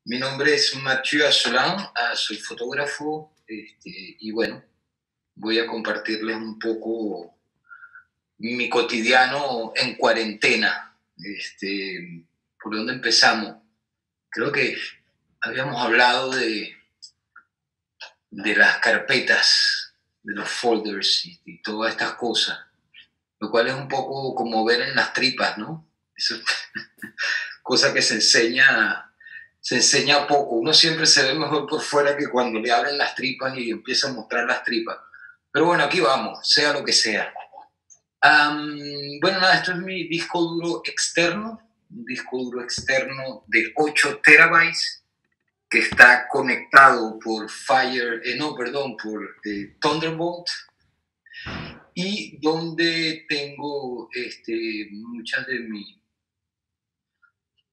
Mi nombre es Mathieu Asselin, soy fotógrafo y bueno, voy a compartirles un poco mi cotidiano en cuarentena. ¿Por dónde empezamos? Creo que habíamos hablado de las carpetas, de los folders y todas estas cosas, lo cual es un poco como ver en las tripas, ¿no? Eso es cosa que se enseña poco. Uno siempre se ve mejor por fuera que cuando le abren las tripas y empieza a mostrar las tripas. Pero bueno, aquí vamos, sea lo que sea. Bueno, nada, esto es mi disco duro externo, un disco duro externo de 8 terabytes que está conectado por por Thunderbolt, y donde tengo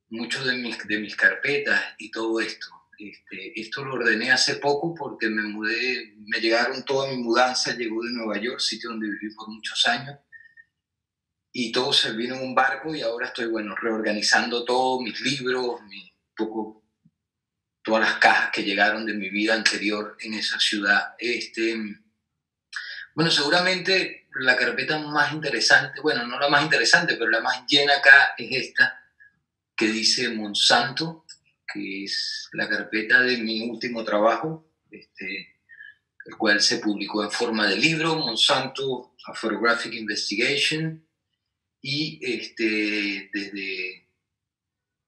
muchos de mis carpetas y todo esto. Esto lo ordené hace poco porque me mudé, me llegaron toda mi mudanza, llegó de Nueva York, sitio donde viví por muchos años, y todo se vino en un barco y ahora estoy, bueno, reorganizando todo, mis libros, poco, todas las cajas que llegaron de mi vida anterior en esa ciudad. Bueno, seguramente la carpeta más interesante, bueno, no la más interesante, pero la más llena acá es esta, que dice Monsanto, que es la carpeta de mi último trabajo, el cual se publicó en forma de libro, Monsanto, A Photographic Investigation, y desde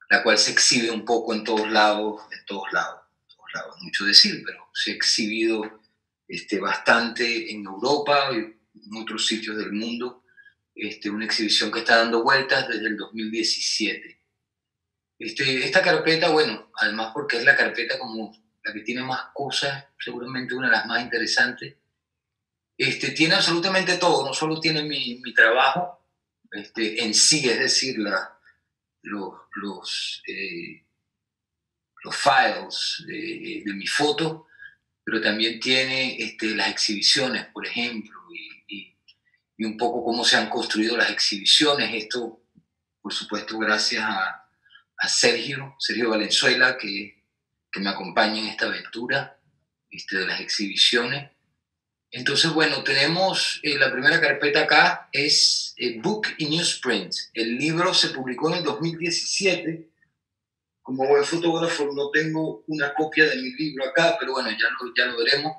la cual se exhibe un poco en todos lados, mucho decir, pero se ha exhibido bastante en Europa y en otros sitios del mundo, una exhibición que está dando vueltas desde el 2017. Esta carpeta, bueno, además porque es la carpeta como la que tiene más cosas, seguramente una de las más interesantes, tiene absolutamente todo, no solo tiene mi trabajo en sí, es decir, los, los, eh, los files de mi foto, pero también tiene las exhibiciones, por ejemplo, y un poco cómo se han construido las exhibiciones. Esto, por supuesto, gracias a Sergio Valenzuela, que me acompaña en esta aventura de las exhibiciones. Entonces, bueno, tenemos la primera carpeta acá, es Book y Newsprint. El libro se publicó en el 2017. Como buen fotógrafo no tengo una copia de mi libro acá, pero bueno, ya lo veremos.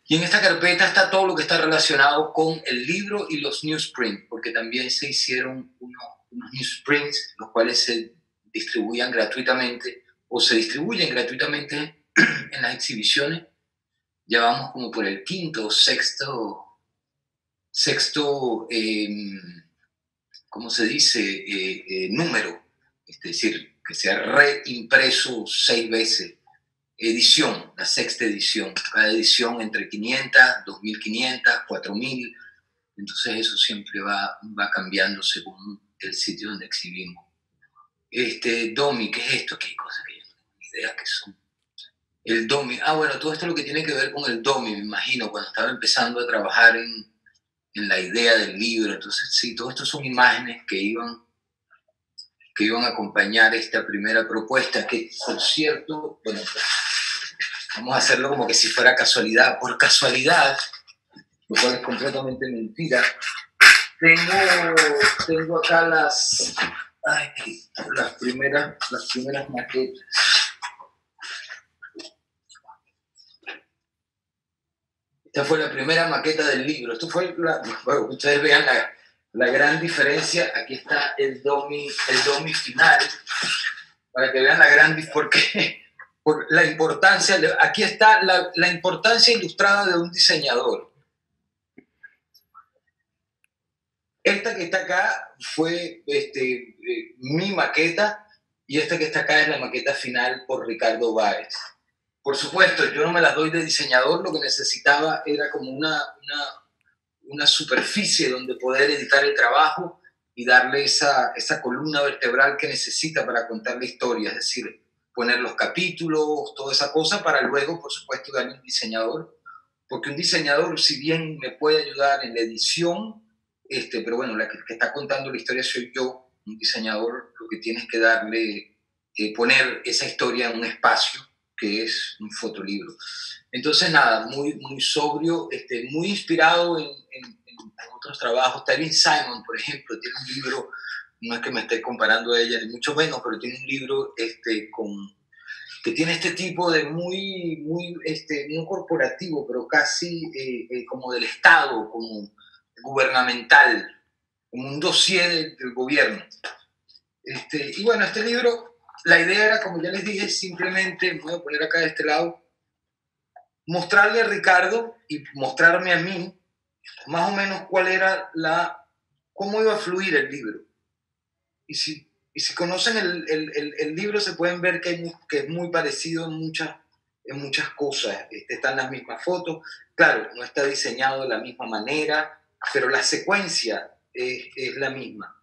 Y en esta carpeta está todo lo que está relacionado con el libro y los newsprint, porque también se hicieron unos newsprints, los cuales se distribuían gratuitamente o se distribuyen gratuitamente en las exhibiciones. Ya vamos como por el quinto o sexto ¿cómo se dice? Número, es decir, que se ha reimpreso 6 veces. Edición, la sexta edición, cada edición entre 500, 2500, 4000, entonces eso siempre va cambiando según el sitio donde exhibimos. DOMI, ¿qué es esto? ¿Qué cosas que yo no tengo ni idea qué son? El DOMI, bueno, todo esto es lo que tiene que ver con el DOMI, me imagino, cuando estaba empezando a trabajar en la idea del libro. Entonces, sí, todo esto son imágenes que iban a acompañar esta primera propuesta, que por cierto, bueno, pues, vamos a hacerlo como que si fuera casualidad. Por casualidad, lo cual es completamente mentira, tengo acá las primeras maquetas. Esta fue la primera maqueta del libro. Esto fue, bueno, ustedes vean la gran diferencia. Aquí está el DOMI final, para que vean la gran diferencia, por la importancia. Aquí está la importancia ilustrada de un diseñador. Esta que está acá fue mi maqueta, y esta que está acá es la maqueta final por Ricardo Báez. Por supuesto, yo no me las doy de diseñador, lo que necesitaba era como una superficie donde poder editar el trabajo y darle esa columna vertebral que necesita para contar la historia, es decir, poner los capítulos, toda esa cosa, para luego, por supuesto, darle un diseñador, porque un diseñador, si bien me puede ayudar en la edición, pero bueno, la que está contando la historia soy yo. Un diseñador lo que tiene es que darle poner esa historia en un espacio que es un fotolibro. Entonces, nada, muy, muy sobrio, muy inspirado en otros trabajos. Talvin Simon, por ejemplo, tiene un libro, no es que me esté comparando a ella, ni mucho menos, pero tiene un libro que tiene este tipo de muy, muy, no corporativo, pero casi como del Estado, como gubernamental, como un dossier del gobierno. Y bueno, este libro, la idea era, como ya les dije, simplemente, me voy a poner acá de este lado, mostrarle a Ricardo y mostrarme a mí más o menos cómo iba a fluir el libro. Y si conocen el libro, se pueden ver que es muy parecido en muchas cosas. Están las mismas fotos. Claro, no está diseñado de la misma manera, pero la secuencia es la misma.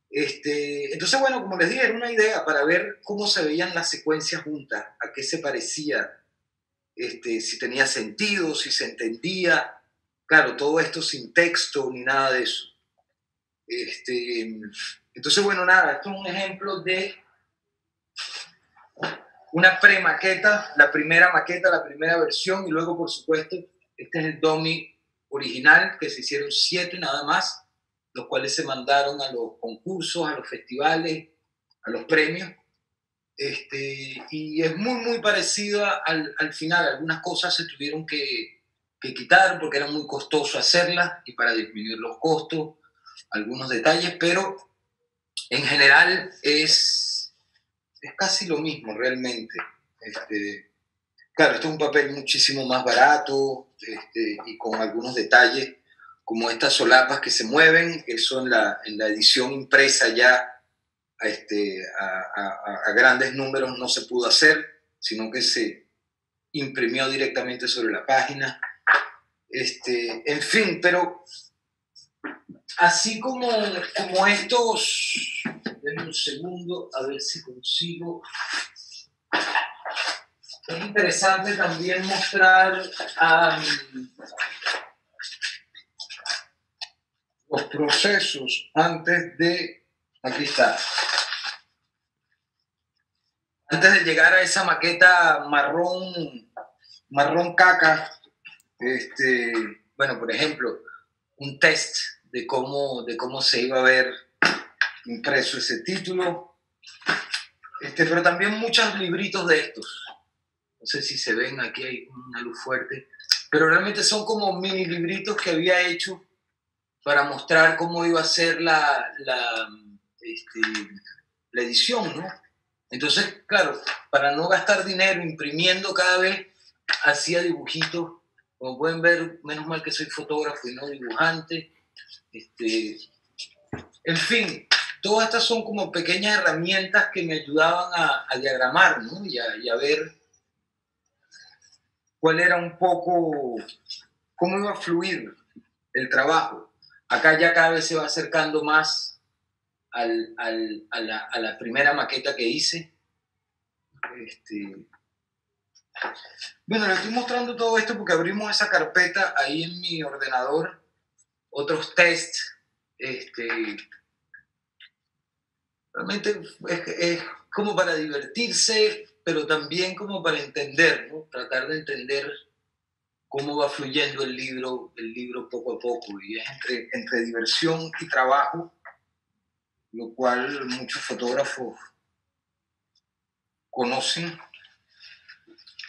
Entonces, bueno, como les dije, era una idea para ver cómo se veían las secuencias juntas, a qué se parecía, si tenía sentido, si se entendía. Claro, todo esto sin texto ni nada de eso. Entonces, bueno, nada, esto es un ejemplo de una pre-maqueta, la primera maqueta, la primera versión, y luego, por supuesto, este es el dummy original, que se hicieron 7 nada más, los cuales se mandaron a los concursos, a los festivales, a los premios. Y es muy, muy parecido al final. Algunas cosas se tuvieron que quitar porque era muy costoso hacerlas y para disminuir los costos, algunos detalles, pero en general es casi lo mismo realmente. Claro, esto es un papel muchísimo más barato y con algunos detalles como estas solapas que se mueven. Eso en la edición impresa ya a grandes números no se pudo hacer, sino que se imprimió directamente sobre la página. En fin, pero así como estos, denme un segundo a ver si consigo. Es interesante también mostrar los procesos antes de, aquí está, antes de llegar a esa maqueta marrón caca. Bueno, por ejemplo, un test de cómo se iba a ver impreso ese título, pero también muchos libritos de estos. No sé si se ven, aquí hay una luz fuerte, pero realmente son como mini libritos que había hecho para mostrar cómo iba a ser la edición, ¿no? Entonces, claro, para no gastar dinero imprimiendo cada vez, hacía dibujitos. Como pueden ver, menos mal que soy fotógrafo y no dibujante. En fin, todas estas son como pequeñas herramientas que me ayudaban a diagramar, ¿no? Y a ver cuál era un poco, cómo iba a fluir el trabajo. Acá ya cada vez se va acercando más a la primera maqueta que hice. Bueno, les estoy mostrando todo esto porque abrimos esa carpeta ahí en mi ordenador, otros tests. Realmente es como para divertirse, pero también como para entender, ¿no? Tratar de entender cómo va fluyendo el libro poco a poco. Y es entre diversión y trabajo, lo cual muchos fotógrafos conocen.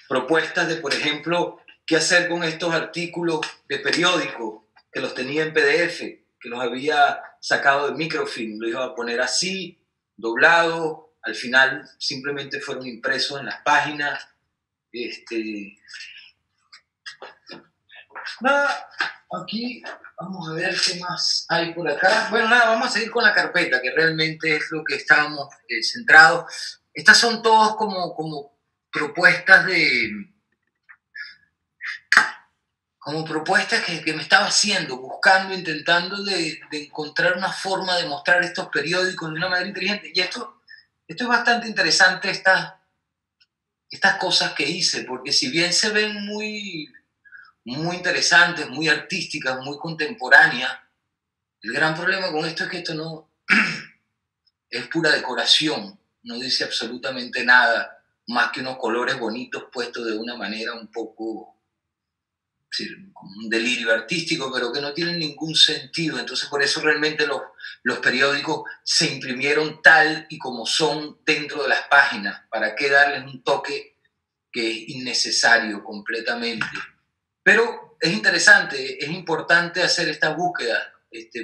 Propuestas de, por ejemplo, qué hacer con estos artículos de periódico que los tenía en PDF, que los había sacado de microfilm, los iba a poner así, doblado, al final simplemente fueron impresos en las páginas. Nada, aquí vamos a ver qué más hay por acá. Bueno, nada, vamos a seguir con la carpeta, que realmente es lo que estábamos centrados. Estas son todas como propuestas que me estaba haciendo, buscando, intentando de encontrar una forma de mostrar estos periódicos de una manera inteligente. Y esto es bastante interesante, estas cosas que hice, porque si bien se ven muy, muy interesantes, muy artísticas, muy contemporáneas, el gran problema con esto es que esto no es pura decoración. no dice absolutamente nada, más que unos colores bonitos puestos de una manera un poco, sí, como un delirio artístico, pero que no tienen ningún sentido. Entonces por eso realmente los periódicos se imprimieron tal y como son dentro de las páginas. ¿Para qué darles un toque que es innecesario completamente? Pero es interesante, es importante hacer estas búsquedas,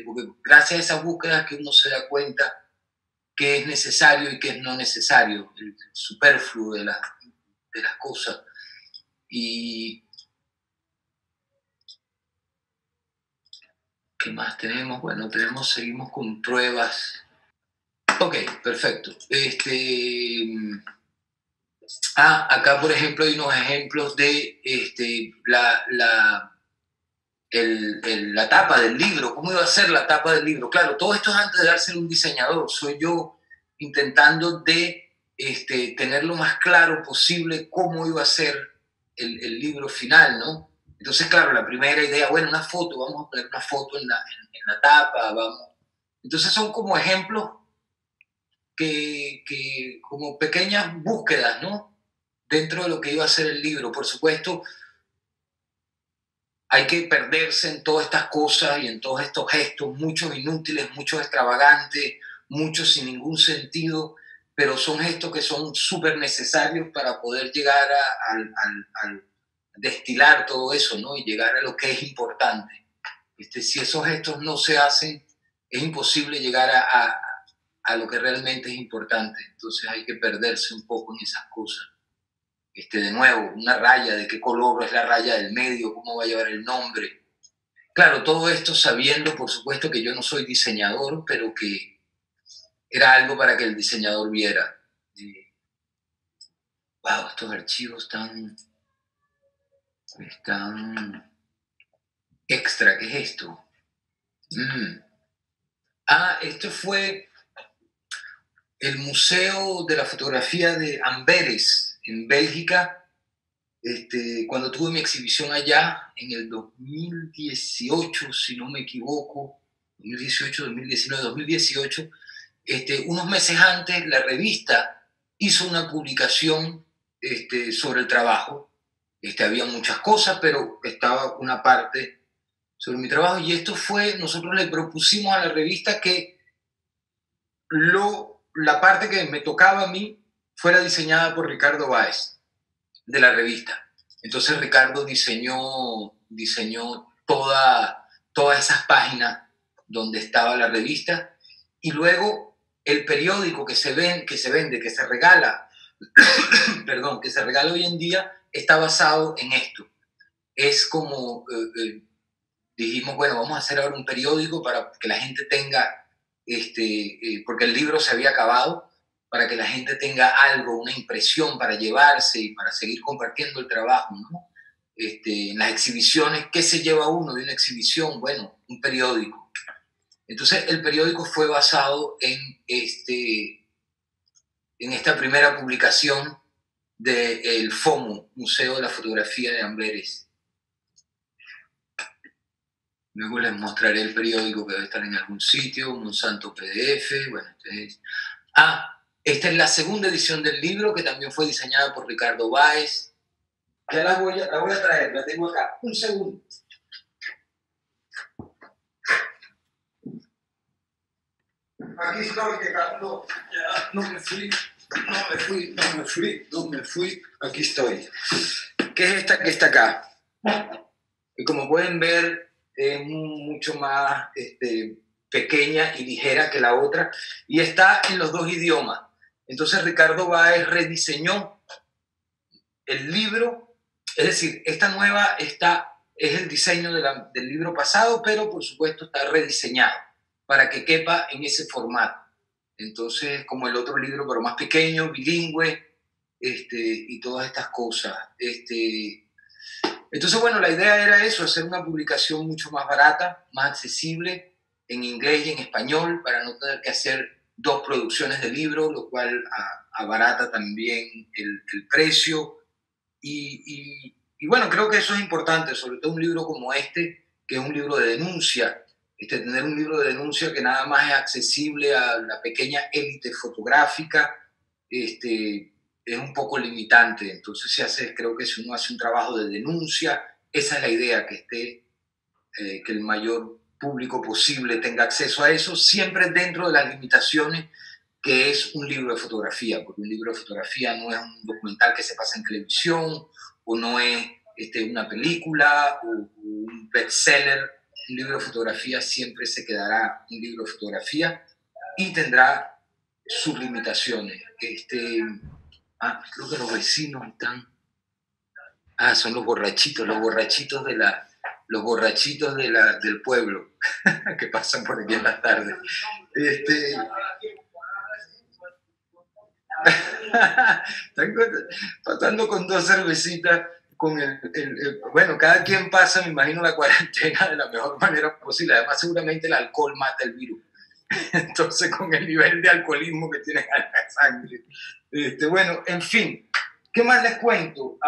porque gracias a esas búsquedas que uno se da cuenta qué es necesario y qué es no necesario, el superfluo de las cosas. Y ¿qué más tenemos? Bueno, seguimos con pruebas. Ok, perfecto. Acá por ejemplo hay unos ejemplos de la tapa del libro, cómo iba a ser la tapa del libro. Claro, todo esto es antes de dárselo a un diseñador. Soy yo intentando de tener lo más claro posible cómo iba a ser el libro final, ¿no? Entonces, claro, la primera idea, bueno, una foto, vamos a poner una foto en la tapa, vamos. Entonces son como ejemplos como pequeñas búsquedas, ¿no? Dentro de lo que iba a ser el libro. Por supuesto, hay que perderse en todas estas cosas y en todos estos gestos, muchos inútiles, muchos extravagantes, muchos sin ningún sentido, pero son gestos que son súper necesarios para poder llegar al destilar todo eso, ¿no? Y llegar a lo que es importante. Si esos gestos no se hacen, es imposible llegar a lo que realmente es importante. Entonces hay que perderse un poco en esas cosas. De nuevo, una raya, de qué color es la raya del medio, cómo va a llevar el nombre. Claro, todo esto sabiendo, por supuesto, que yo no soy diseñador, pero que era algo para que el diseñador viera. Wow, estos archivos están extra, ¿qué es esto? Esto fue el Museo de la Fotografía de Amberes, en Bélgica, cuando tuve mi exhibición allá en el 2018, si no me equivoco, 2018, 2019, 2018, unos meses antes la revista hizo una publicación sobre el trabajo. Había muchas cosas, pero estaba una parte sobre mi trabajo y nosotros le propusimos a la revista que la parte que me tocaba a mí fuera diseñada por Ricardo Báez, de la revista. Entonces Ricardo diseñó todas esas páginas donde estaba la revista y luego el periódico que se vende, que se regala, perdón, que se regala hoy en día está basado en esto. Es como dijimos, bueno, vamos a hacer ahora un periódico para que la gente tenga, porque el libro se había acabado, para que la gente tenga algo, una impresión para llevarse y para seguir compartiendo el trabajo, ¿no? En las exhibiciones, ¿qué se lleva uno de una exhibición? Bueno, un periódico. Entonces, el periódico fue basado en esta primera publicación del FOMO, Museo de la Fotografía de Amberes. Luego les mostraré el periódico que debe estar en algún sitio, Monsanto PDF. Bueno, esta es la segunda edición del libro que también fue diseñada por Ricardo Báez. Ya la voy a traer, la tengo acá. Un segundo. Aquí estoy, Ricardo. Ya, no me fui. Aquí estoy. ¿Qué es esta que está acá? Y como pueden ver, es mucho más pequeña y ligera que la otra y está en los dos idiomas. Entonces Ricardo Báez rediseñó el libro, es decir, esta nueva es el diseño del libro pasado, pero por supuesto está rediseñado para que quepa en ese formato. Entonces, como el otro libro, pero más pequeño, bilingüe, y todas estas cosas. Entonces, bueno, la idea era eso, hacer una publicación mucho más barata, más accesible, en inglés y en español, para no tener que hacer dos producciones de libro, lo cual abarata también el precio. Y bueno, creo que eso es importante, sobre todo un libro como que es un libro de denuncia. Tener un libro de denuncia que nada más es accesible a la pequeña élite fotográfica, es un poco limitante. Entonces creo que si uno hace un trabajo de denuncia, esa es la idea, que el mayor público posible tenga acceso a eso, siempre dentro de las limitaciones que es un libro de fotografía, porque un libro de fotografía no es un documental que se pasa en televisión, o no es una película, o un bestseller. Un libro de fotografía siempre se quedará un libro de fotografía y tendrá sus limitaciones. Creo que los vecinos están... son los borrachitos del pueblo que pasan por aquí en las tardes. Están pasando con 2 cervecitas, bueno, cada quien pasa, me imagino, la cuarentena de la mejor manera posible. Además, seguramente el alcohol mata el virus. Entonces, con el nivel de alcoholismo que tienen en la sangre. Bueno, en fin, ¿qué más les cuento?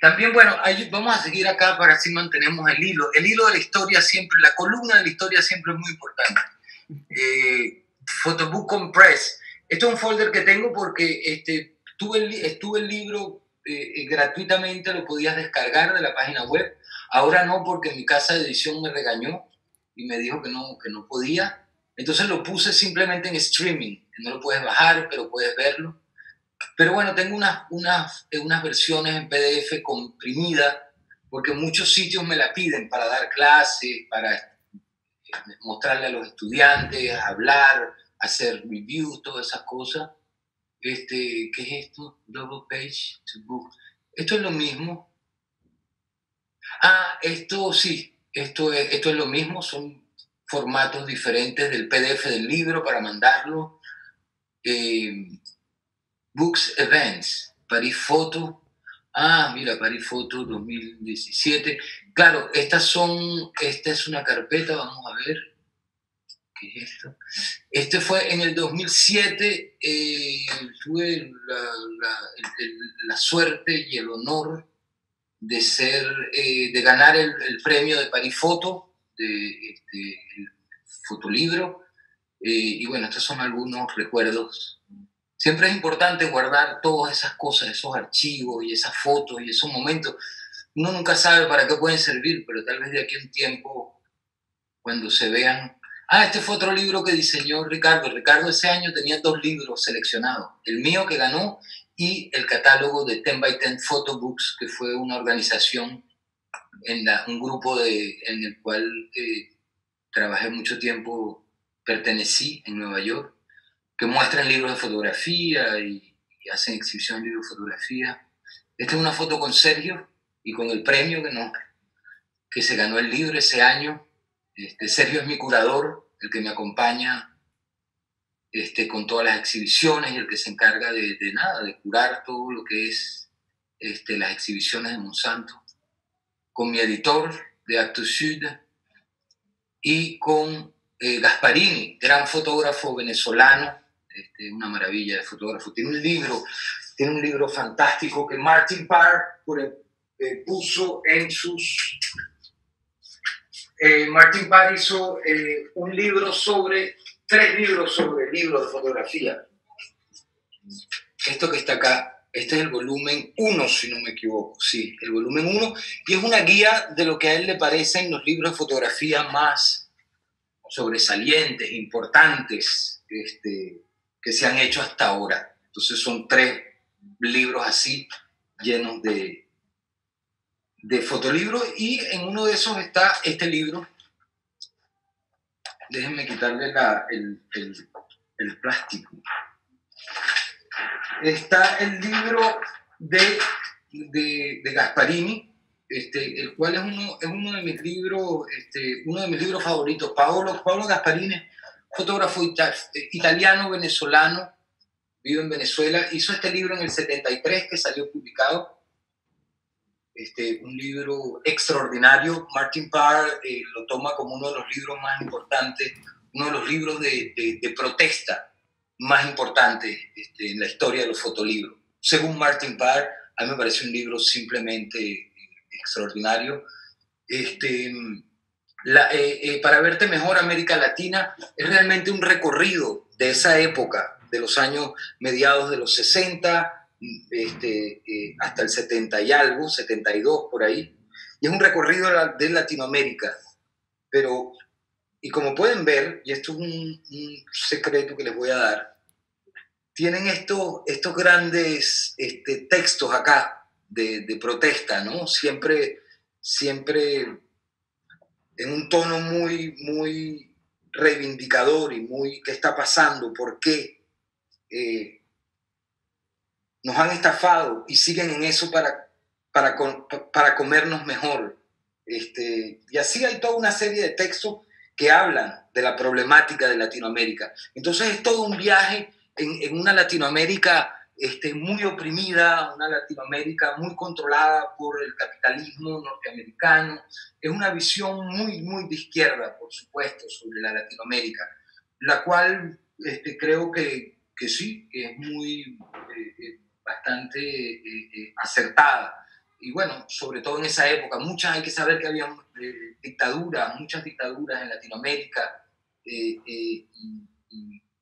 También, bueno, vamos a seguir acá para así mantenemos el hilo. El hilo de la historia siempre, la columna de la historia siempre es muy importante. Photobook Compress. Esto es un folder que tengo porque estuve el libro gratuitamente, lo podías descargar de la página web. Ahora no, porque mi casa de edición me regañó y me dijo que no podía. Entonces lo puse simplemente en streaming. No lo puedes bajar, pero puedes verlo. Pero bueno, tengo unas versiones en PDF comprimidas, porque muchos sitios me la piden para dar clases, para mostrarle a los estudiantes, hablar, hacer reviews, todas esas cosas. ¿Qué es esto? Double page to book. Esto es lo mismo. Esto sí, esto es lo mismo, son formatos diferentes del PDF del libro para mandarlo. Books Events, París Foto. Mira, París Foto 2017. Claro, esta es una carpeta, vamos a ver. ¿Qué es esto? Este fue en el 2007, tuve la suerte y el honor de ganar el premio de París Foto, el fotolibro. Y bueno, estos son algunos recuerdos. Siempre es importante guardar todas esas cosas, esos archivos y esas fotos y esos momentos. Uno nunca sabe para qué pueden servir, pero tal vez de aquí a un tiempo, cuando se vean... este fue otro libro que diseñó Ricardo. Ricardo ese año tenía 2 libros seleccionados. El mío, que ganó, y el catálogo de 10x10 Photobooks, que fue una organización, un grupo en el cual trabajé mucho tiempo, pertenecí en Nueva York, que muestran libros de fotografía y hacen exhibición de libros de fotografía. Esta es una foto con Sergio y con el premio que se ganó el libro ese año. Sergio es mi curador, el que me acompaña con todas las exhibiciones y el que se encarga de curar todo lo que es las exhibiciones de Monsanto, con mi editor de Actes Sud y con Gasparini, gran fotógrafo venezolano, una maravilla de fotógrafo. Tiene un libro fantástico que Martin Parr puso en sus... Martin Parr hizo 3 libros sobre libros de fotografía. Esto que está acá, este es el volumen 1, si no me equivoco, sí, el volumen 1, y es una guía de lo que a él le parecen los libros de fotografía más sobresalientes, importantes, que se han hecho hasta ahora. Entonces son 3 libros así, llenos de fotolibros, y en uno de esos está este libro. Déjenme quitarle el plástico. Está el libro de Gasparini, el cual es uno de mis libros favoritos. Paolo Gasparini, fotógrafo italiano, venezolano, vive en Venezuela, hizo este libro en el 73 que salió publicado. Un libro extraordinario. Martin Parr lo toma como uno de los libros más importantes, uno de los libros de protesta más importantes en la historia de los fotolibros. Según Martin Parr, a mí me parece un libro simplemente extraordinario. Para verte mejor, América Latina es realmente un recorrido de esa época de los años mediados de los 60 hasta el 70 y algo, 72 por ahí. Y es un recorrido de Latinoamérica. Pero, y como pueden ver, y esto es un secreto que les voy a dar, tienen estos grandes textos acá de protesta, ¿no? Siempre en un tono muy reivindicador y muy qué está pasando, por qué nos han estafado y siguen en eso para comernos mejor. Y así hay toda una serie de textos que hablan de la problemática de Latinoamérica. Entonces es todo un viaje en una Latinoamérica muy oprimida, una Latinoamérica muy controlada por el capitalismo norteamericano. Es una visión muy de izquierda, por supuesto, sobre la Latinoamérica, la cual creo que sí, que es bastante acertada. Y bueno, sobre todo en esa época, hay que saber que había muchas dictaduras en Latinoamérica. Y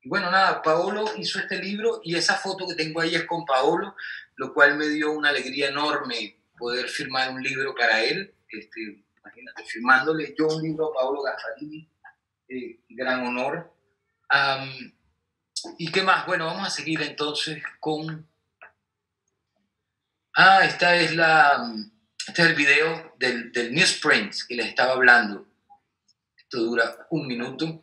bueno, nada, Paolo hizo este libro y esa foto que tengo ahí es con Paolo, lo cual me dio una alegría enorme poder firmar un libro para él. Imagínate, firmándole yo un libro a Paolo Gasparini, gran honor. ¿Y qué más? Bueno, vamos a seguir entonces con... este es el video del newsprint que les estaba hablando. Esto dura 1 minuto.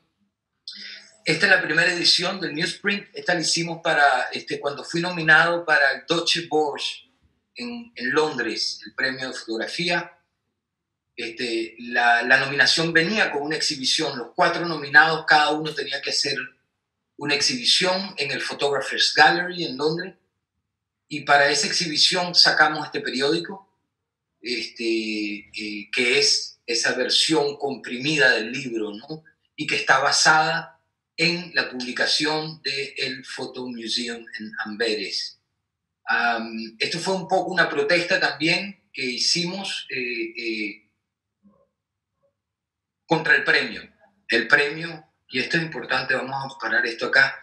Esta es la primera edición del newsprint. Esta la hicimos cuando fui nominado para el Deutsche Börse en Londres, el premio de fotografía. La nominación venía con una exhibición. Los 4 nominados, cada uno tenía que hacer una exhibición en el Photographers Gallery en Londres. Y para esa exhibición sacamos este periódico, que es esa versión comprimida del libro, ¿no? Y que está basada en la publicación del Photo Museum en Amberes. Esto fue un poco una protesta también que hicimos contra el premio. El premio, y esto es importante, vamos a parar esto acá.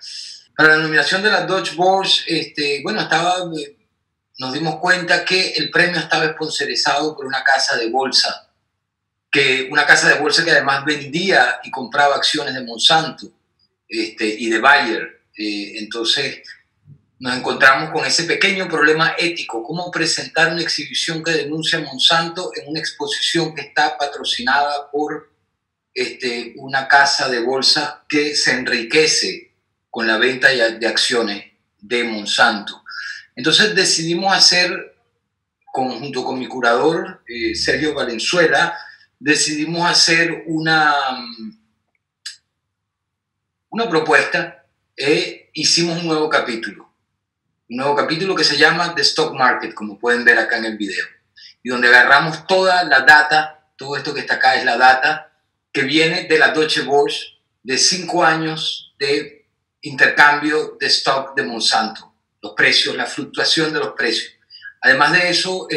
Para la nominación de la Deutsche Börse, nos dimos cuenta que el premio estaba sponsorizado por una casa de bolsa, una casa de bolsa que además vendía y compraba acciones de Monsanto y de Bayer. Entonces nos encontramos con ese pequeño problema ético: cómo presentar una exhibición que denuncia a Monsanto en una exposición que está patrocinada por una casa de bolsa que se enriquece con la venta de acciones de Monsanto. Entonces decidimos hacer, junto con mi curador, Sergio Valenzuela, decidimos hacer una propuesta. Hicimos un nuevo capítulo que se llama The Stock Market, como pueden ver acá en el video, y donde agarramos toda la data, todo esto que está acá es la data que viene de la Deutsche Börse de 5 años de intercambio de stock de Monsanto, los precios, la fluctuación de los precios. Además de eso,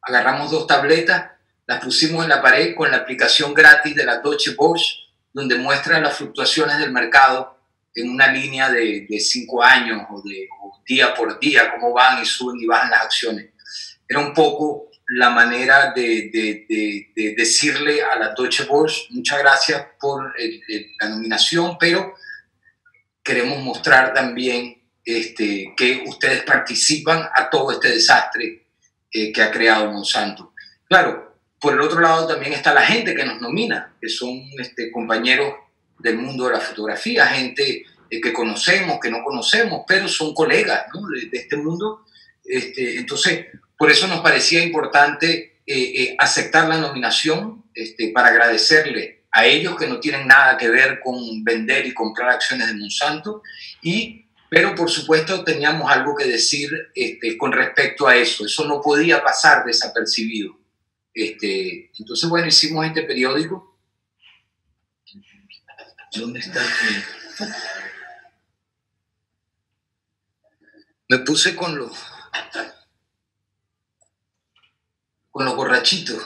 agarramos 2 tabletas, las pusimos en la pared con la aplicación gratis de la Deutsche Börse, donde muestra las fluctuaciones del mercado en una línea de 5 años o día por día, cómo van y suben y bajan las acciones. Era un poco la manera de decirle a la Deutsche Börse: muchas gracias por la nominación, pero queremos mostrar también que ustedes participan a todo este desastre que ha creado Monsanto. Claro, por el otro lado también está la gente que nos nomina, que son compañeros del mundo de la fotografía, gente que conocemos, que no conocemos, pero son colegas, ¿no?, de este mundo. Entonces, por eso nos parecía importante aceptar la nominación, para agradecerle a ellos, que no tienen nada que ver con vender y comprar acciones de Monsanto, pero por supuesto teníamos algo que decir con respecto a eso. Eso no podía pasar desapercibido. Entonces, bueno, hicimos este periódico. ¿Dónde está? Me puse con los borrachitos.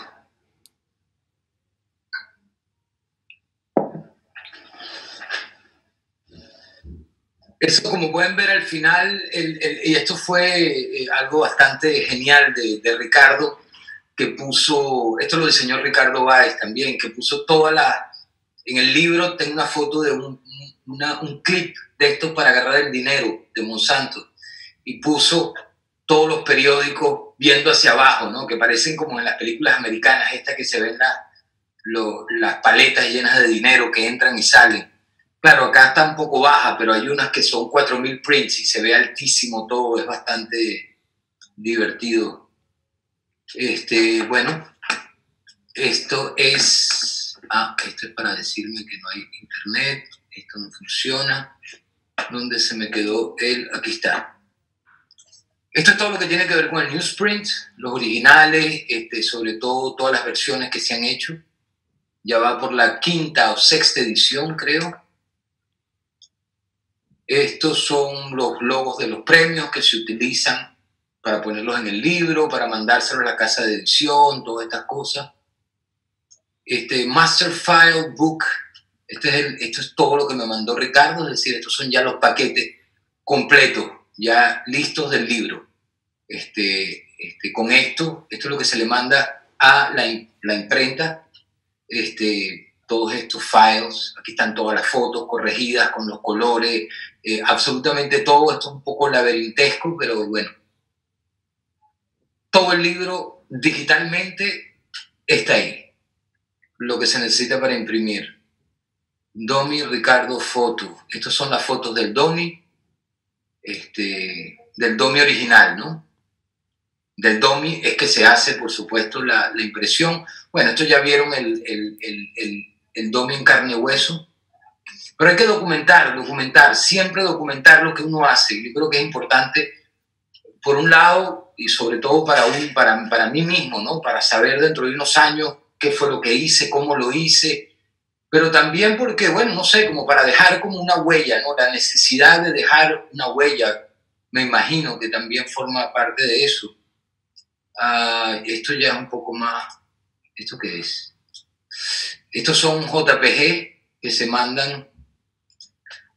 Eso, como pueden ver al final, y esto fue algo bastante genial de Ricardo, que puso, esto lo diseñó Ricardo Báez también, que puso en el libro tengo una foto de un clip de esto para agarrar el dinero de Monsanto, y puso todos los periódicos viendo hacia abajo, ¿no? Que parecen como en las películas americanas, estas que se ven las paletas llenas de dinero que entran y salen. Claro, acá está un poco baja, pero hay unas que son 4.000 prints y se ve altísimo todo, es bastante divertido. Bueno, esto es para decirme que no hay internet, esto no funciona. ¿Dónde se me quedó el? Aquí está. Esto es todo lo que tiene que ver con el newsprint, los originales, sobre todo todas las versiones que se han hecho. Ya va por la 5ª o 6ª edición, creo. Estos son los logos de los premios que se utilizan para ponerlos en el libro, para mandárselos a la casa de edición, todas estas cosas. Master File Book, esto es todo lo que me mandó Ricardo, es decir, estos son ya los paquetes completos, ya listos del libro. Con esto es lo que se le manda a la imprenta, todos estos files, aquí están todas las fotos corregidas con los colores, absolutamente todo. Esto es un poco laberintesco, pero bueno. Todo el libro digitalmente está ahí, lo que se necesita para imprimir. Domi Ricardo Foto. Estas son las fotos del Domi, del Domi original, ¿no? Del Domi es que se hace, por supuesto, la impresión. Bueno, esto ya vieron el Domi en carne y hueso. Pero hay que documentar, siempre documentar lo que uno hace. Yo creo que es importante, por un lado, y sobre todo para mí mismo, ¿no? Para saber dentro de unos años qué fue lo que hice, cómo lo hice, pero también porque, bueno, no sé, como para dejar como una huella, ¿no? La necesidad de dejar una huella, me imagino que también forma parte de eso. Esto ya es un poco más, ¿esto qué es? Estos son JPG que se mandan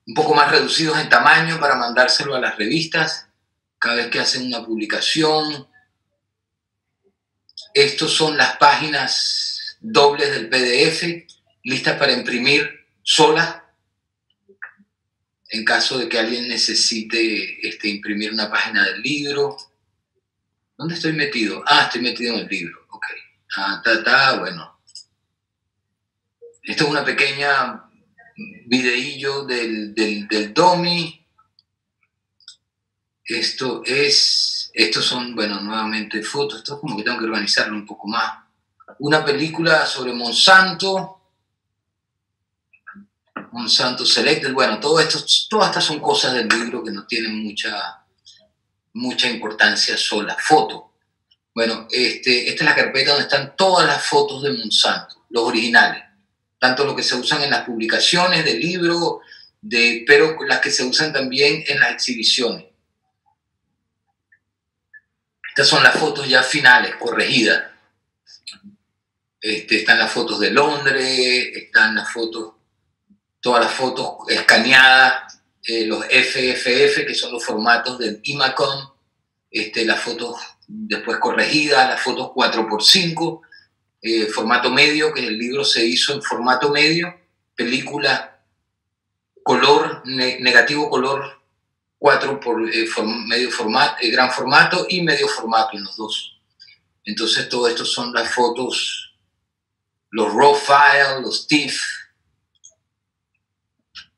un poco más reducidos en tamaño para mandárselo a las revistas cada vez que hacen una publicación. Estos son las páginas dobles del PDF, listas para imprimir solas, en caso de que alguien necesite imprimir una página del libro. ¿Dónde estoy metido? Estoy metido en el libro. Ok. Bueno. Esto es una pequeña videillo del Domi. Estos son, bueno, nuevamente fotos. Esto es como que tengo que organizarlo un poco más. Una película sobre Monsanto Selected. Bueno, todas estas son cosas del libro que no tienen mucha importancia sola. Foto. Bueno, esta es la carpeta donde están todas las fotos de Monsanto, los originales. Tanto lo que se usan en las publicaciones del libro, pero las que se usan también en las exhibiciones. Estas son las fotos ya finales, corregidas. Están las fotos de Londres, están las fotos, todas las fotos escaneadas, los FFF, que son los formatos del Imacon, las fotos después corregidas, las fotos 4x5, formato medio, que el libro se hizo en formato medio, película color, negativo color 4 por medio formato, gran formato y medio formato en los dos. Entonces todo esto son las fotos, los raw files, los TIFF,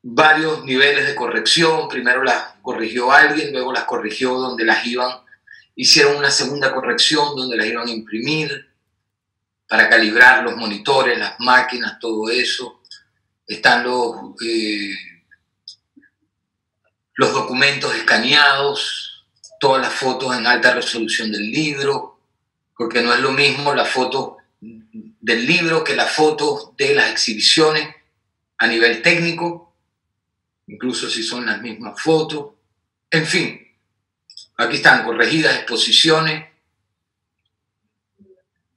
varios niveles de corrección. Primero las corrigió alguien, luego las corrigió donde hicieron una segunda corrección donde las iban a imprimir para calibrar los monitores, las máquinas, todo eso. Están los documentos escaneados, todas las fotos en alta resolución del libro, porque no es lo mismo la foto del libro que la foto de las exhibiciones a nivel técnico, incluso si son las mismas fotos. En fin, aquí están corregidas exposiciones.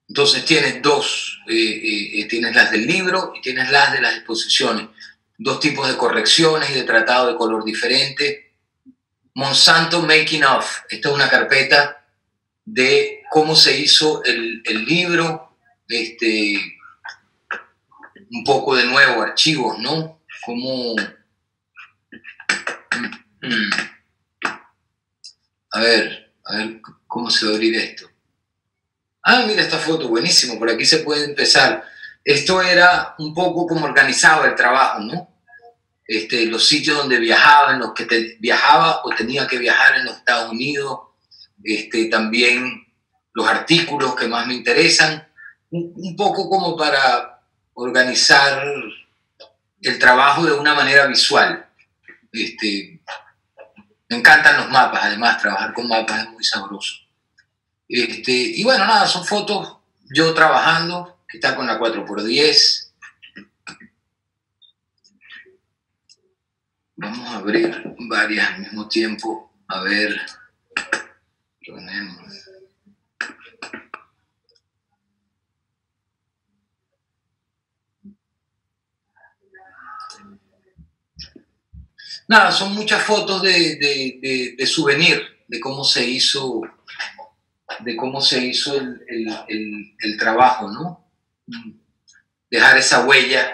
Entonces tienes tienes las del libro y tienes las de las exposiciones. dos tipos de correcciones y de tratado de color diferente. Monsanto Making Of. Esta es una carpeta de cómo se hizo el libro, un poco de nuevo, archivos, ¿no? Cómo... A ver cómo se va a abrir esto. Ah, mira esta foto, buenísimo, por aquí se puede empezar. Esto era un poco como organizaba el trabajo, ¿no? Los sitios donde viajaba, en los que viajaba o tenía que viajar en los Estados Unidos, también los artículos que más me interesan, un poco como para organizar el trabajo de una manera visual. Me encantan los mapas, además trabajar con mapas es muy sabroso. Y bueno, nada, son fotos yo trabajando, que está con la 4x10. Vamos a abrir varias al mismo tiempo, a ver, ponemos. Nada, son muchas fotos de souvenir, de cómo se hizo el trabajo, ¿no? Dejar esa huella.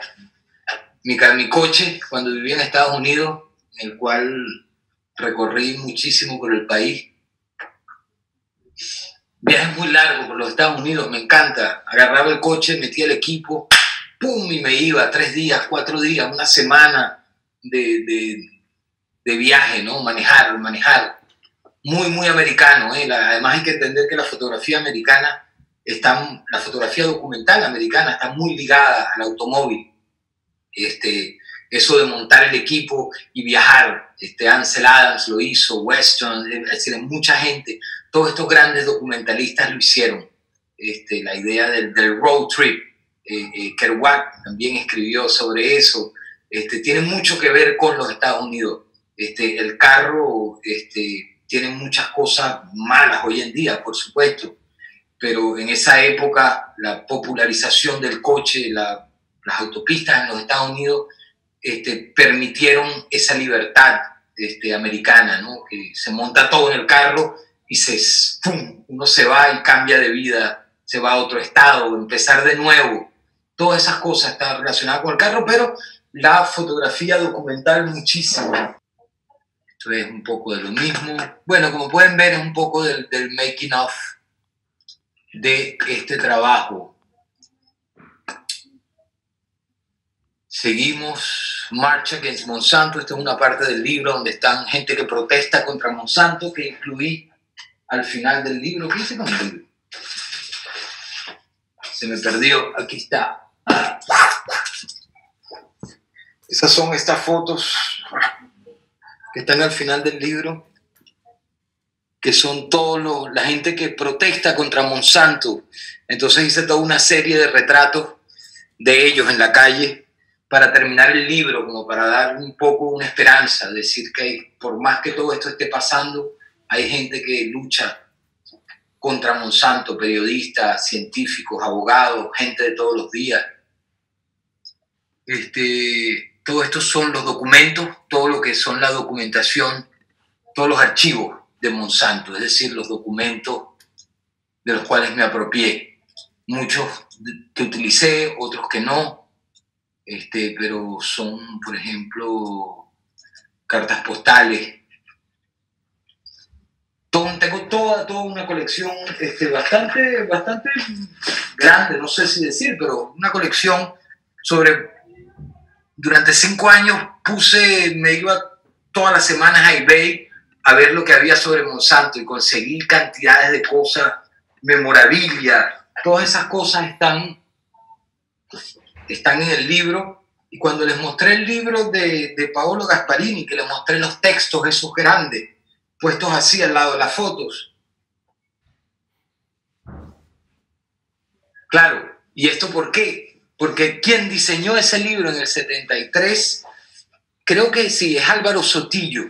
Mi coche, cuando vivía en Estados Unidos, en el cual recorrí muchísimo por el país. Viajes muy largos por los Estados Unidos, me encanta. Agarraba el coche, metía el equipo, ¡pum! Y me iba 3 días, 4 días, una semana de viaje, ¿no? Manejar. Muy, muy americano, ¿eh? Además hay que entender que la fotografía americana, la fotografía documental americana está muy ligada al automóvil. Eso de montar el equipo y viajar, Ansel Adams lo hizo, Weston, es decir, mucha gente, todos estos grandes documentalistas lo hicieron. La idea del road trip, Kerouac también escribió sobre eso, tiene mucho que ver con los Estados Unidos. El carro tiene muchas cosas malas hoy en día, por supuesto, pero en esa época la popularización del coche, las autopistas en los Estados Unidos permitieron esa libertad americana, ¿no? Que se monta todo en el carro y ¡pum! Uno se va y cambia de vida, se va a otro estado, empezar de nuevo. Todas esas cosas están relacionadas con el carro, pero la fotografía documental muchísimo. Esto es un poco de lo mismo. Bueno, como pueden ver, es un poco del making of de este trabajo. Seguimos, March Against Monsanto. Esta es una parte del libro donde están gente que protesta contra Monsanto, que incluí al final del libro. ¿Qué hice con el libro? Se me perdió. Aquí está. Esas son estas fotos que están al final del libro, que son la gente que protesta contra Monsanto. Entonces hice toda una serie de retratos de ellos en la calle para terminar el libro, como para dar un poco una esperanza, decir que por más que todo esto esté pasando, hay gente que lucha contra Monsanto, periodistas, científicos, abogados, gente de todos los días. Todo esto son los documentos, todo lo que son la documentación, todos los archivos de Monsanto, es decir, los documentos de los cuales me apropié. Muchos que utilicé, otros que no, pero son, por ejemplo, cartas postales. Tengo toda una colección bastante grande, no sé si decir, pero una colección durante 5 años me iba todas las semanas a eBay a ver lo que había sobre Monsanto y conseguí cantidades de cosas, memorabilia, todas esas cosas están en el libro. Y cuando les mostré el libro de Paolo Gasparini, que les mostré los textos esos grandes, puestos así al lado de las fotos. Claro, ¿y esto por qué? Porque quien diseñó ese libro en el 73, creo que sí, es Álvaro Sotillo,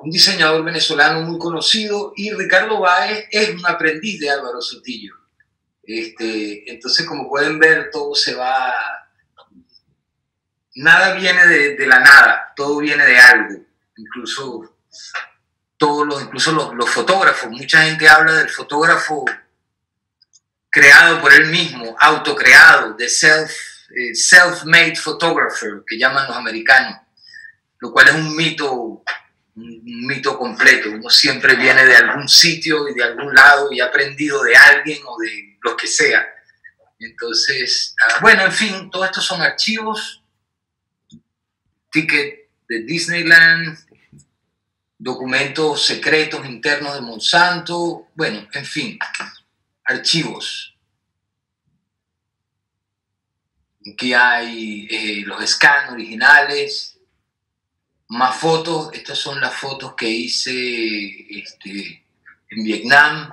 un diseñador venezolano muy conocido, y Ricardo Báez es un aprendiz de Álvaro Sotillo. Entonces, como pueden ver, todo se va nada viene de la nada, todo viene de algo, incluso los fotógrafos. Mucha gente habla del fotógrafo creado por él mismo, autocreado, de self-made photographer, que llaman los americanos, lo cual es un mito completo. Uno siempre viene de algún sitio y de algún lado y ha aprendido de alguien o de lo que sea. Entonces, bueno, en fin, todos estos son archivos, ticket de Disneyland, documentos secretos internos de Monsanto, bueno, en fin, archivos. Aquí hay los scans originales, más fotos. Estas son las fotos que hice en Vietnam,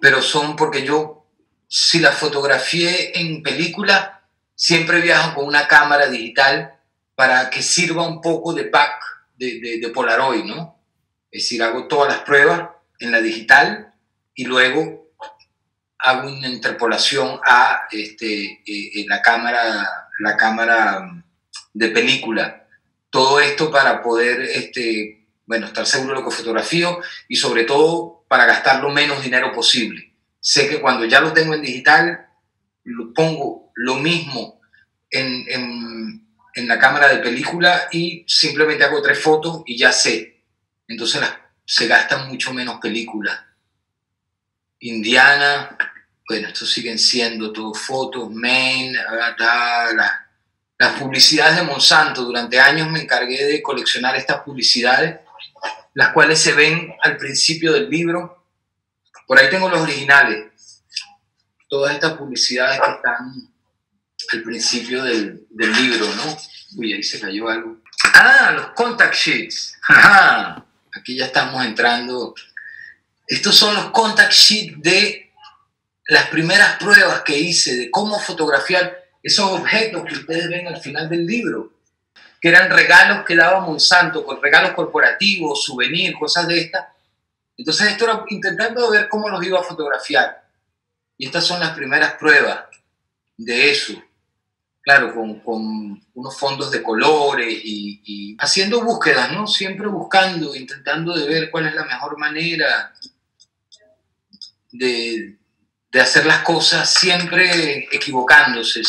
pero son porque yo, si las fotografié en película, siempre viajo con una cámara digital para que sirva un poco de back de Polaroid, ¿no? Es decir, hago todas las pruebas en la digital y luego hago una interpolación a la cámara de película. Todo esto para poder estar seguro de lo que fotografío y sobre todo para gastar lo menos dinero posible. Sé que cuando ya lo tengo en digital, lo pongo lo mismo en la cámara de película y simplemente hago 3 fotos y ya sé. Entonces se gastan mucho menos películas. Indiana, bueno, estos siguen siendo todos fotos, Maine, las publicidades de Monsanto. Durante años me encargué de coleccionar estas publicidades, las cuales se ven al principio del libro. Por ahí tengo los originales. Todas estas publicidades que están al principio del libro, ¿no? Uy, ahí se cayó algo. Los contact sheets. Ajá. Aquí ya estamos entrando. Estos son los contact sheets de las primeras pruebas que hice de cómo fotografiar esos objetos que ustedes ven al final del libro, que eran regalos que daba Monsanto, regalos corporativos, souvenirs, cosas de estas. Entonces esto era intentando ver cómo los iba a fotografiar. Y estas son las primeras pruebas de eso. Claro, con unos fondos de colores y haciendo búsquedas, ¿no? Siempre buscando, intentando de ver cuál es la mejor manera de hacer las cosas, siempre equivocándose,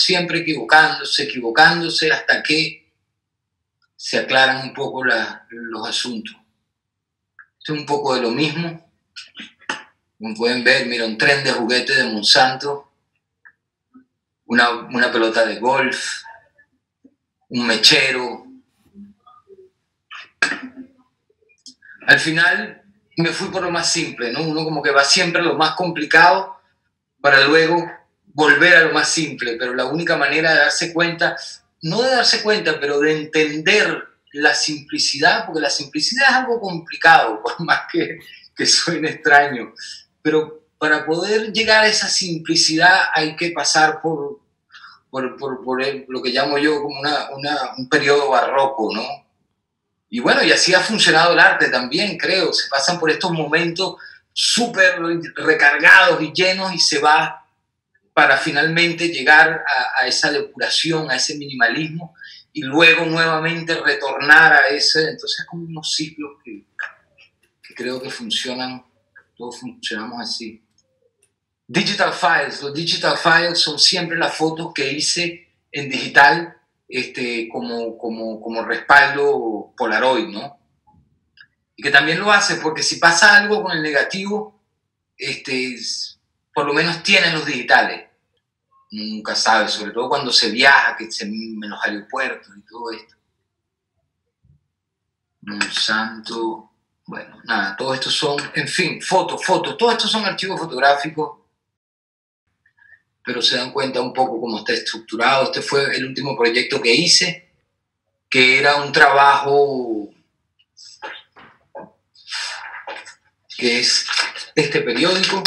hasta que se aclaran un poco los asuntos. Esto es un poco de lo mismo. Como pueden ver, mira, un tren de juguete de Monsanto, una pelota de golf, un mechero. Al final me fui por lo más simple, ¿no? Uno como que va siempre a lo más complicado para luego volver a lo más simple, pero la única manera de darse cuenta, no de darse cuenta, pero de entender la simplicidad, porque la simplicidad es algo complicado, por más que suene extraño, pero para poder llegar a esa simplicidad hay que pasar por lo que llamo yo como un periodo barroco, ¿no? Y bueno, y así ha funcionado el arte también, creo. Se pasan por estos momentos súper recargados y llenos y se va para finalmente llegar a esa depuración, a ese minimalismo y luego nuevamente retornar a ese. Entonces es como unos ciclos que creo que funcionan, todos funcionamos así. Digital files. Los digital files son siempre las fotos que hice en digital como respaldo Polaroid, ¿no? Y que también lo hace porque si pasa algo con el negativo, por lo menos tienen los digitales. Nunca sabe, sobre todo cuando se viaja, en los aeropuertos y todo esto. Monsanto, bueno, nada, todos estos son, en fin, fotos, todos estos son archivos fotográficos, pero se dan cuenta un poco cómo está estructurado. Este fue el último proyecto que hice, que era un trabajo que es este periódico,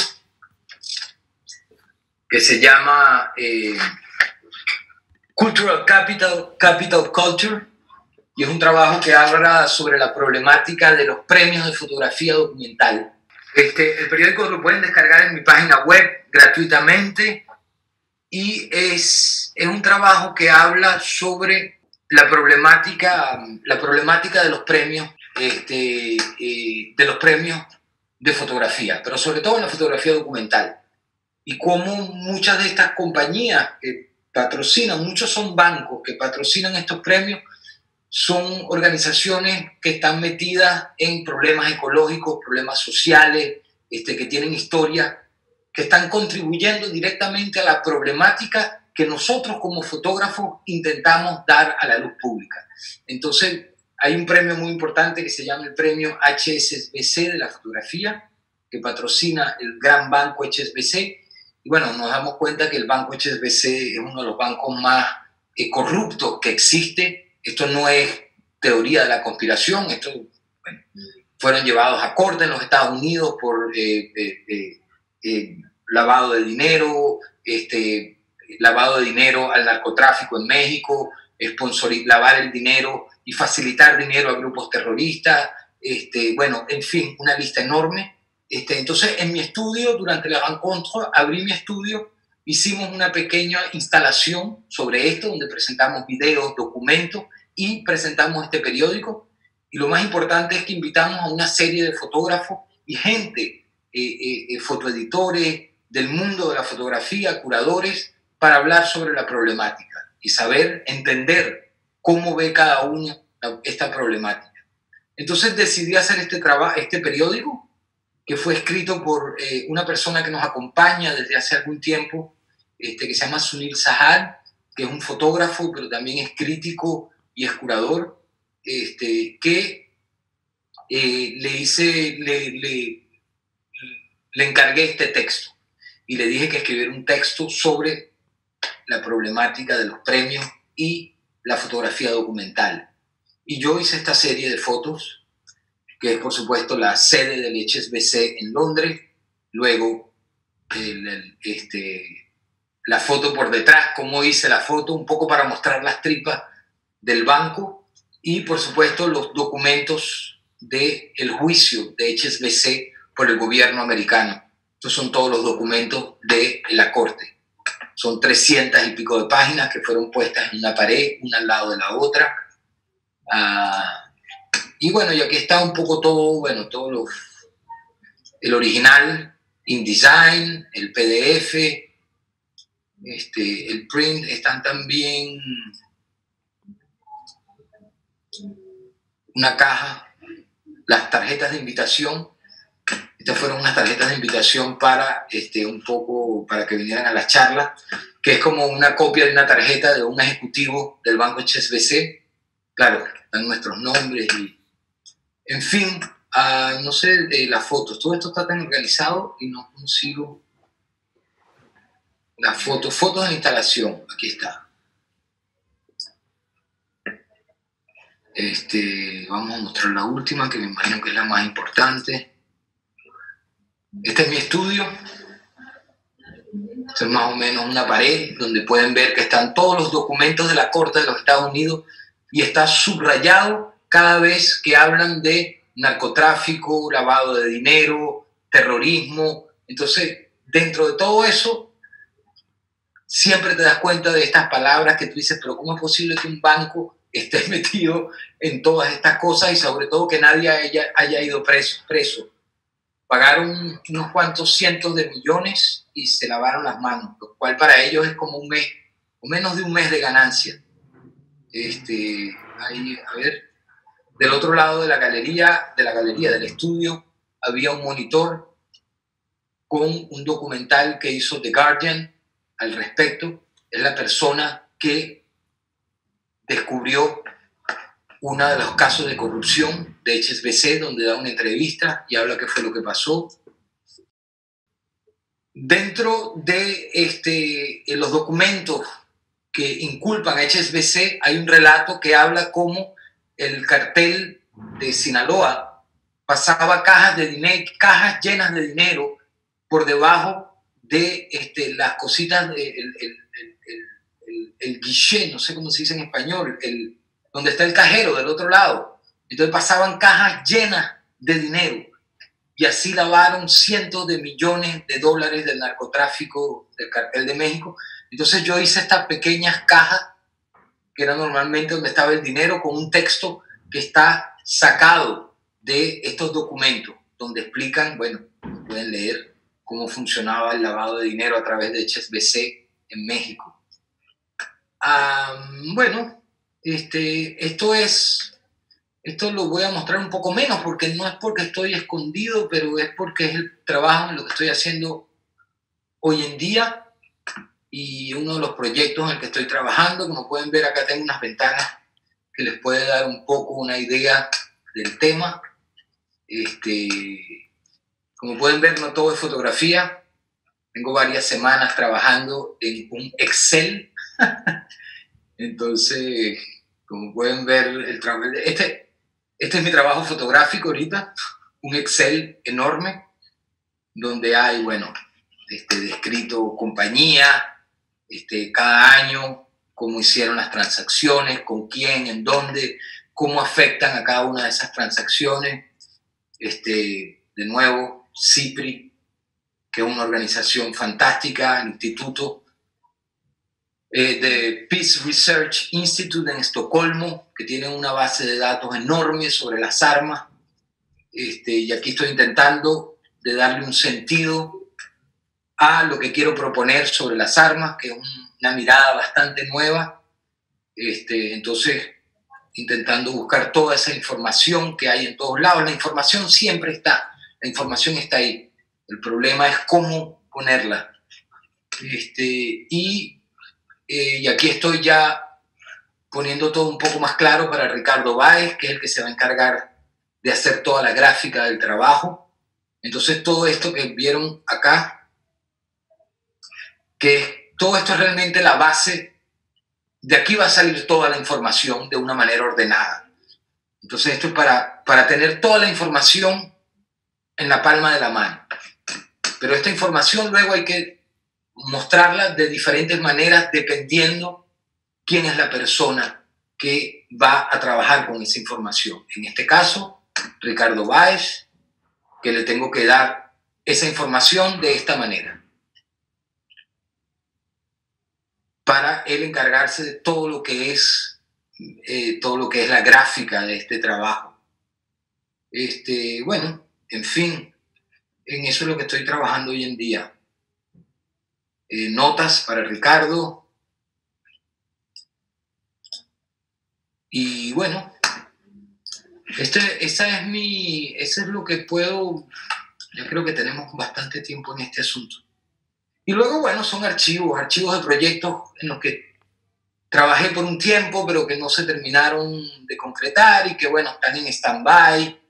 que se llama Cultural Capital Culture, y es un trabajo que habla sobre la problemática de los premios de fotografía documental. El periódico lo pueden descargar en mi página web gratuitamente y es un trabajo que habla sobre la problemática de los premios de fotografía, pero sobre todo en la fotografía documental. Y cómo muchas de estas compañías que patrocinan, muchos son bancos que patrocinan estos premios, son organizaciones que están metidas en problemas ecológicos, problemas sociales, que tienen historia, que están contribuyendo directamente a la problemática que nosotros como fotógrafos intentamos dar a la luz pública. Entonces, hay un premio muy importante que se llama el premio HSBC de la fotografía, que patrocina el gran banco HSBC. Y bueno, nos damos cuenta que el banco HSBC es uno de los bancos más corruptos que existe. Esto no es teoría de la conspiración, esto, bueno, fueron llevados a corte en los Estados Unidos por lavado de dinero, lavado de dinero al narcotráfico en México, lavar el dinero y facilitar dinero a grupos terroristas, bueno, en fin, una lista enorme. Entonces, en mi estudio, durante la rencontre, abrí mi estudio, hicimos una pequeña instalación sobre esto, donde presentamos videos, documentos y presentamos este periódico. Y lo más importante es que invitamos a una serie de fotógrafos y gente, fotoeditores del mundo de la fotografía, curadores, para hablar sobre la problemática y saber, entender cómo ve cada uno esta problemática. Entonces decidí hacer este periódico, que fue escrito por una persona que nos acompaña desde hace algún tiempo, que se llama Sunil Sahar, que es un fotógrafo, pero también es crítico y es curador, que le encargué este texto y le dije que escribiera un texto sobre la problemática de los premios y la fotografía documental. Y yo hice esta serie de fotos, que es por supuesto la sede del HSBC en Londres, luego la foto por detrás, cómo hice la foto, un poco para mostrar las tripas del banco, y por supuesto los documentos del juicio de HSBC por el gobierno americano. Estos son todos los documentos de la corte. Son 300 y pico de páginas que fueron puestas en una pared, una al lado de la otra. Y bueno, y aquí está un poco todo, bueno, el original, InDesign, el PDF, el print, están también una caja, las tarjetas de invitación. Estas fueron unas tarjetas de invitación para un poco para que vinieran a la charla, que es como una copia de una tarjeta de un ejecutivo del banco HSBC. Claro, están nuestros nombres y, en fin, no sé, las fotos. Todo esto está tan organizado y no consigo las fotos de la instalación. Aquí está. Vamos a mostrar la última, que me imagino que es la más importante. Este es mi estudio. Esto es más o menos una pared donde pueden ver que están todos los documentos de la Corte de los Estados Unidos y está subrayado cada vez que hablan de narcotráfico, lavado de dinero, terrorismo. Entonces, dentro de todo eso, siempre te das cuenta de estas palabras que tú dices, pero ¿cómo es posible que un banco esté metido en todas estas cosas y sobre todo que nadie haya ido preso? Pagaron unos cuantos cientos de millones y se lavaron las manos, lo cual para ellos es como un mes, o menos de un mes de ganancia. Ahí, a ver, del otro lado de la galería del estudio, había un monitor con un documental que hizo The Guardian al respecto. Es la persona que descubrió uno de los casos de corrupción de HSBC, donde da una entrevista y habla qué fue lo que pasó. Dentro de los documentos que inculpan a HSBC hay un relato que habla cómo el cartel de Sinaloa pasaba cajas llenas de dinero por debajo de las cositas, el guichet, no sé cómo se dice en español, donde está el cajero del otro lado. Entonces pasaban cajas llenas de dinero y así lavaron cientos de millones de dólares del narcotráfico del cartel de México. Entonces yo hice estas pequeñas cajas que era normalmente donde estaba el dinero, con un texto que está sacado de estos documentos, donde explican, bueno, pueden leer cómo funcionaba el lavado de dinero a través de HSBC en México. Bueno, esto lo voy a mostrar un poco menos, porque no es porque estoy escondido, pero es porque es el trabajo en lo que estoy haciendo hoy en día y uno de los proyectos en el que estoy trabajando. Como pueden ver, acá tengo unas ventanas que les puede dar un poco una idea del tema. Como pueden ver, no todo es fotografía. Tengo varias semanas trabajando en un Excel. Entonces, como pueden ver, este es mi trabajo fotográfico ahorita, un Excel enorme, donde hay, bueno, descrito compañía, cada año, cómo hicieron las transacciones, con quién, en dónde, cómo afectan a cada una de esas transacciones. De nuevo, CIPRI, que es una organización fantástica, el instituto de Peace Research Institute en Estocolmo, que tiene una base de datos enorme sobre las armas. Y aquí estoy intentando de darle un sentido a lo que quiero proponer sobre las armas, que es una mirada bastante nueva. Entonces, intentando buscar toda esa información que hay en todos lados. La información siempre está, la información está ahí. El problema es cómo ponerla. Y aquí estoy ya poniendo todo un poco más claro para Ricardo Báez, que es el que se va a encargar de hacer toda la gráfica del trabajo. Entonces, todo esto que vieron acá, que todo esto es realmente la base. De aquí va a salir toda la información de una manera ordenada. Entonces, esto es para tener toda la información en la palma de la mano. Pero esta información luego hay que mostrarla de diferentes maneras dependiendo quién es la persona que va a trabajar con esa información. En este caso, Ricardo Báez, que le tengo que dar esa información de esta manera, para él encargarse de todo lo que es la gráfica de este trabajo. Bueno, en fin, en eso es lo que estoy trabajando hoy en día. Notas para Ricardo. Y bueno, eso es lo que puedo. Yo creo que tenemos bastante tiempo en este asunto. Y luego, bueno, son archivos de proyectos en los que trabajé por un tiempo, pero que no se terminaron de concretar y que, bueno, están en stand-by,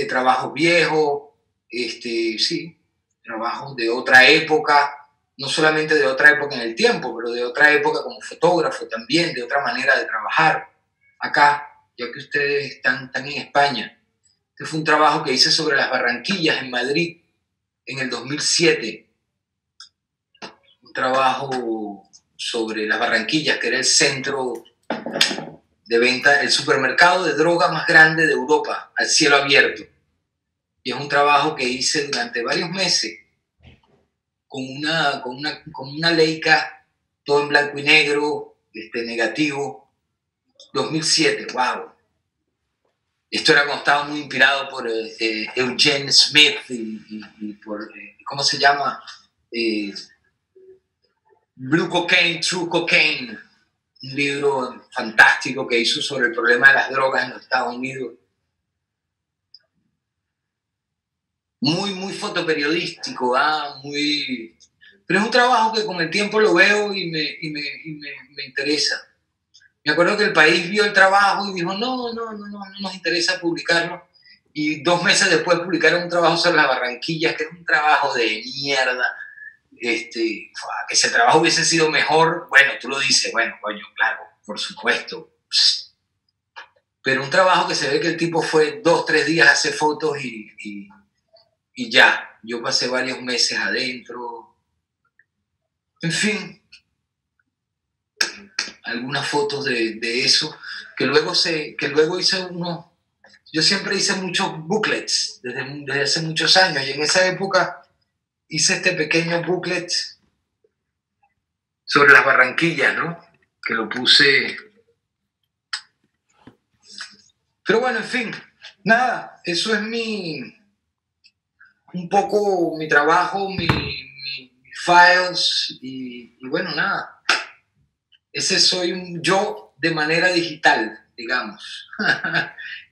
trabajo viejo, sí, trabajos de otra época, no solamente de otra época en el tiempo, pero de otra época como fotógrafo también, de otra manera de trabajar acá, ya que ustedes están en España. Este fue un trabajo que hice sobre las Barranquillas en Madrid en el 2007. Un trabajo sobre las Barranquillas, que era el centro de venta, el supermercado de droga más grande de Europa, al cielo abierto. Y es un trabajo que hice durante varios meses con una Leica, todo en blanco y negro, negativo. 2007, wow. Esto era cuando estaba muy inspirado por Eugene Smith y por, ¿cómo se llama? Blue Cocaine, True Cocaine, un libro fantástico que hizo sobre el problema de las drogas en los Estados Unidos. Muy fotoperiodístico, pero es un trabajo que con el tiempo lo veo y me interesa. Me acuerdo que El País vio el trabajo y dijo, no nos interesa publicarlo. Y 2 meses después publicaron un trabajo sobre las Barranquillas, que es un trabajo de mierda. Que ese trabajo hubiese sido mejor, bueno, tú lo dices, bueno, coño, claro, por supuesto. Pero un trabajo que se ve que el tipo fue 2-3 días a hacer fotos y ya. Yo pasé varios meses adentro. En fin, algunas fotos de eso, que luego hice unos. Yo siempre hice muchos booklets desde hace muchos años, y en esa época hice este pequeño booklet sobre las Barranquillas, ¿no? Que lo puse Pero bueno, en fin, nada, eso es un poco mi trabajo, mis files y bueno, nada. Ese soy yo de manera digital, digamos.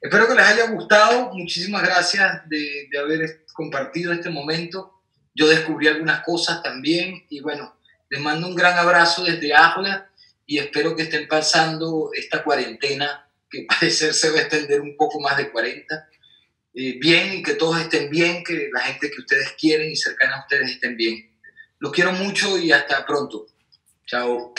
Espero que les haya gustado. Muchísimas gracias de haber compartido este momento. Yo descubrí algunas cosas también y bueno, les mando un gran abrazo desde Ájula y espero que estén pasando esta cuarentena que parecer se va a extender un poco más de 40. Bien y que todos estén bien, que la gente que ustedes quieren y cercana a ustedes estén bien. Los quiero mucho y hasta pronto. Chao.